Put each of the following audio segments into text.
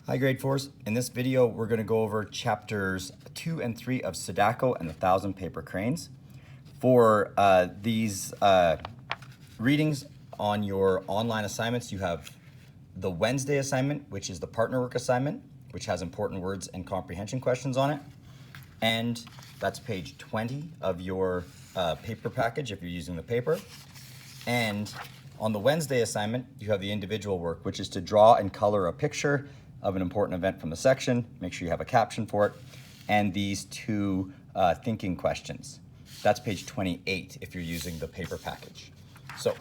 Hi grade 4s. In this video we're going to go over chapters 2 and 3 of Sadako and the Thousand Paper Cranes. For these readings on your online assignments, you have the Wednesday assignment, which is the partner work assignment, which has important words and comprehension questions on it. And that's page 20 of your paper package if you're using the paper. And on the Wednesday assignment, you have the individual work, which is to draw and color a picture of an important event from the section. Make sure you have a caption for it. And these two thinking questions. That's page 28 if you're using the paper package. So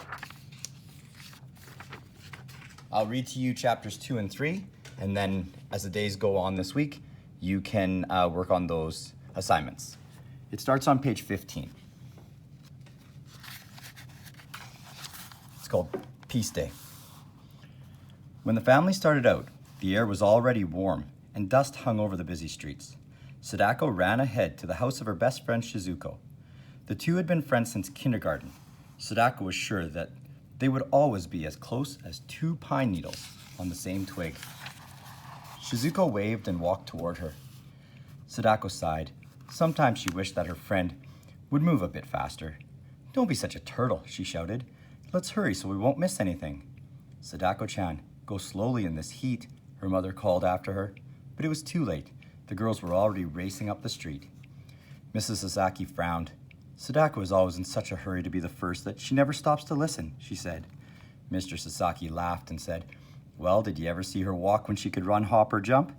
I'll read to you chapters 2 and 3, and then as the days go on this week, you can work on those assignments. It starts on page 15. It's called Peace Day. When the family started out, the air was already warm and dust hung over the busy streets. Sadako ran ahead to the house of her best friend Shizuko. The two had been friends since kindergarten. Sadako was sure that they would always be as close as two pine needles on the same twig. Shizuko waved and walked toward her. Sadako sighed. Sometimes she wished that her friend would move a bit faster. "Don't be such a turtle," she shouted. "Let's hurry so we won't miss anything." "Sadako-chan, go slowly in this heat," her mother called after her. But it was too late. The girls were already racing up the street. Mrs. Sasaki frowned. "Sadako is always in such a hurry to be the first that she never stops to listen," she said. Mr. Sasaki laughed and said, "Well, did you ever see her walk when she could run, hop, or jump?"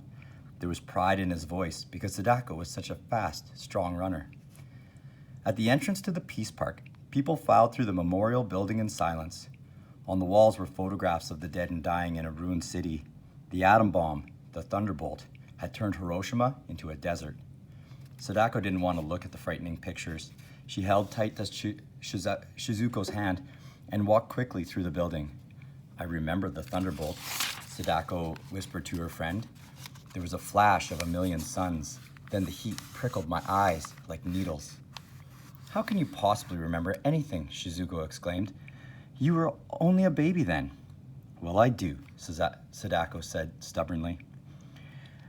There was pride in his voice because Sadako was such a fast, strong runner. At the entrance to the Peace Park, people filed through the memorial building in silence. On the walls were photographs of the dead and dying in a ruined city. The atom bomb, the thunderbolt, had turned Hiroshima into a desert. Sadako didn't want to look at the frightening pictures. She held tight to Shizuko's hand and walked quickly through the building. "I remember the thunderbolt," Sadako whispered to her friend. "There was a flash of a million suns. Then the heat prickled my eyes like needles." "How can you possibly remember anything?" Shizuko exclaimed. "You were only a baby then." "Well, I do," Sadako said stubbornly.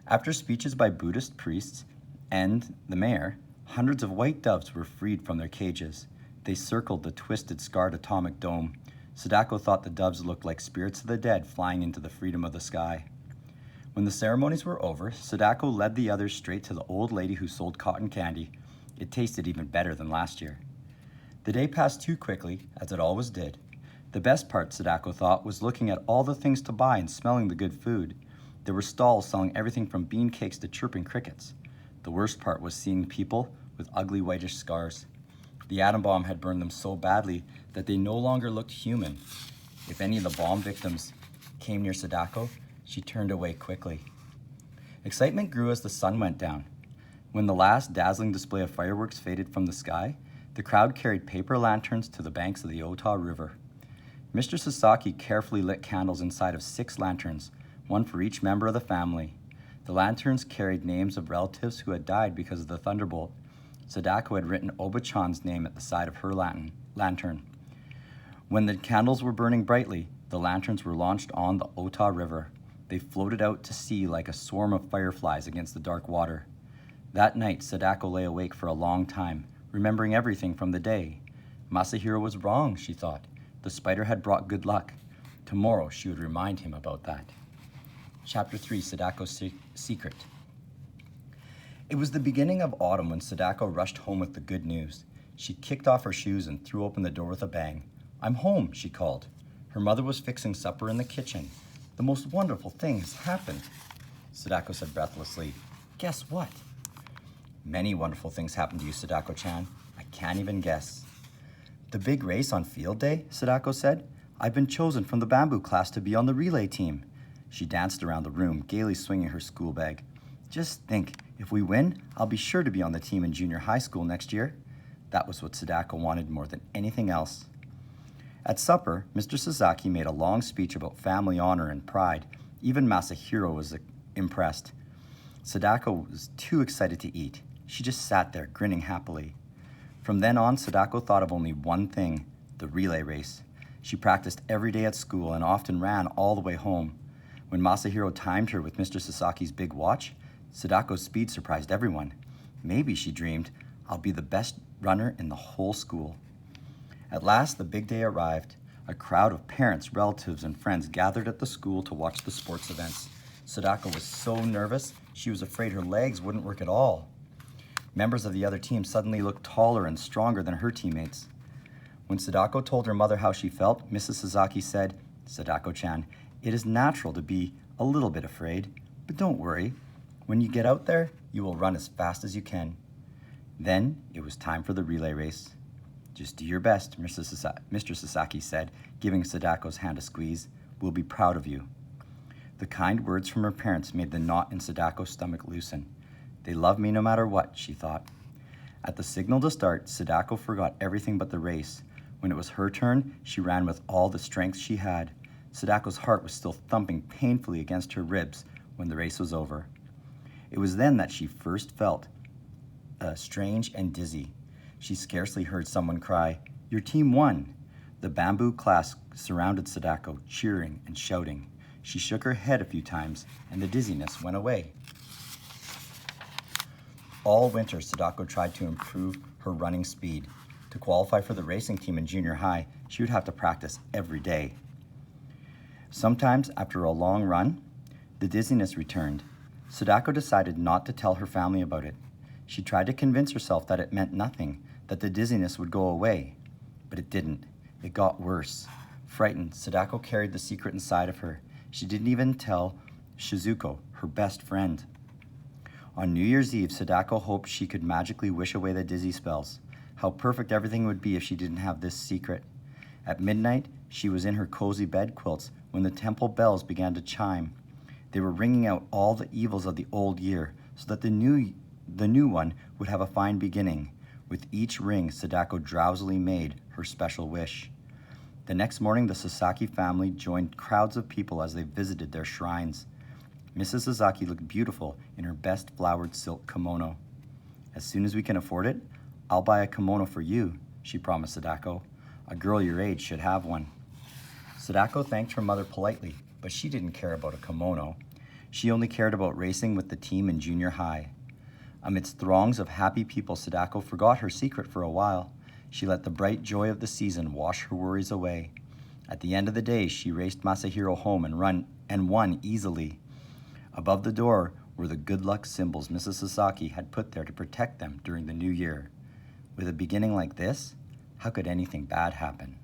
After speeches by Buddhist priests and the mayor, hundreds of white doves were freed from their cages. They circled the twisted, scarred atomic dome. Sadako thought the doves looked like spirits of the dead flying into the freedom of the sky. When the ceremonies were over, Sadako led the others straight to the old lady who sold cotton candy. It tasted even better than last year. The day passed too quickly, as it always did. The best part, Sadako thought, was looking at all the things to buy and smelling the good food. There were stalls selling everything from bean cakes to chirping crickets. The worst part was seeing people with ugly whitish scars. The atom bomb had burned them so badly that they no longer looked human. If any of the bomb victims came near Sadako, she turned away quickly. Excitement grew as the sun went down. When the last dazzling display of fireworks faded from the sky, the crowd carried paper lanterns to the banks of the Ota River. Mr. Sasaki carefully lit candles inside of 6 lanterns, one for each member of the family. The lanterns carried names of relatives who had died because of the thunderbolt. Sadako had written Oba-chan's name at the side of her lantern. When the candles were burning brightly, the lanterns were launched on the Ota River. They floated out to sea like a swarm of fireflies against the dark water. That night, Sadako lay awake for a long time, remembering everything from the day. Masahiro was wrong, she thought. The spider had brought good luck. Tomorrow she would remind him about that. Chapter 3, Sadako's Secret. It was the beginning of autumn when Sadako rushed home with the good news. She kicked off her shoes and threw open the door with a bang. "I'm home," she called. Her mother was fixing supper in the kitchen. "The most wonderful thing has happened," Sadako said breathlessly. "Guess what?" "Many wonderful things happened to you, Sadako-chan. I can't even guess." "The big race on field day?" Sadako said. "I've been chosen from the bamboo class to be on the relay team." She danced around the room, gaily swinging her school bag. "Just think, if we win, I'll be sure to be on the team in junior high school next year." That was what Sadako wanted more than anything else. At supper, Mr. Sasaki made a long speech about family honor and pride. Even Masahiro was impressed. Sadako was too excited to eat. She just sat there, grinning happily. From then on, Sadako thought of only one thing, the relay race. She practiced every day at school and often ran all the way home. When Masahiro timed her with Mr. Sasaki's big watch, Sadako's speed surprised everyone. Maybe, she dreamed, I'll be the best runner in the whole school. At last, the big day arrived. A crowd of parents, relatives, and friends gathered at the school to watch the sports events. Sadako was so nervous, she was afraid her legs wouldn't work at all. Members of the other team suddenly looked taller and stronger than her teammates. When Sadako told her mother how she felt, Mrs. Sasaki said, "Sadako-chan, it is natural to be a little bit afraid, but don't worry. When you get out there, you will run as fast as you can." Then it was time for the relay race. "Just do your best," Mr. Sasaki said, giving Sadako's hand a squeeze. "We'll be proud of you." The kind words from her parents made the knot in Sadako's stomach loosen. They love me no matter what, she thought. At the signal to start, Sadako forgot everything but the race. When it was her turn, she ran with all the strength she had. Sadako's heart was still thumping painfully against her ribs when the race was over. It was then that she first felt strange and dizzy. She scarcely heard someone cry, "Your team won!" The bamboo class surrounded Sadako, cheering and shouting. She shook her head a few times, and the dizziness went away. All winter, Sadako tried to improve her running speed. To qualify for the racing team in junior high, she would have to practice every day. Sometimes, after a long run, the dizziness returned. Sadako decided not to tell her family about it. She tried to convince herself that it meant nothing, that the dizziness would go away. But it didn't. It got worse. Frightened, Sadako carried the secret inside of her. She didn't even tell Shizuko, her best friend. On New Year's Eve, Sadako hoped she could magically wish away the dizzy spells. How perfect everything would be if she didn't have this secret. At midnight, she was in her cozy bed quilts when the temple bells began to chime. They were ringing out all the evils of the old year so that the new one would have a fine beginning. With each ring, Sadako drowsily made her special wish. The next morning, the Sasaki family joined crowds of people as they visited their shrines. Mrs. Sasaki looked beautiful in her best flowered silk kimono. "As soon as we can afford it, I'll buy a kimono for you," she promised Sadako. "A girl your age should have one." Sadako thanked her mother politely, but she didn't care about a kimono. She only cared about racing with the team in junior high. Amidst throngs of happy people, Sadako forgot her secret for a while. She let the bright joy of the season wash her worries away. At the end of the day, she raced Masahiro home and won easily. Above the door were the good luck symbols Mrs. Sasaki had put there to protect them during the new year. With a beginning like this, how could anything bad happen?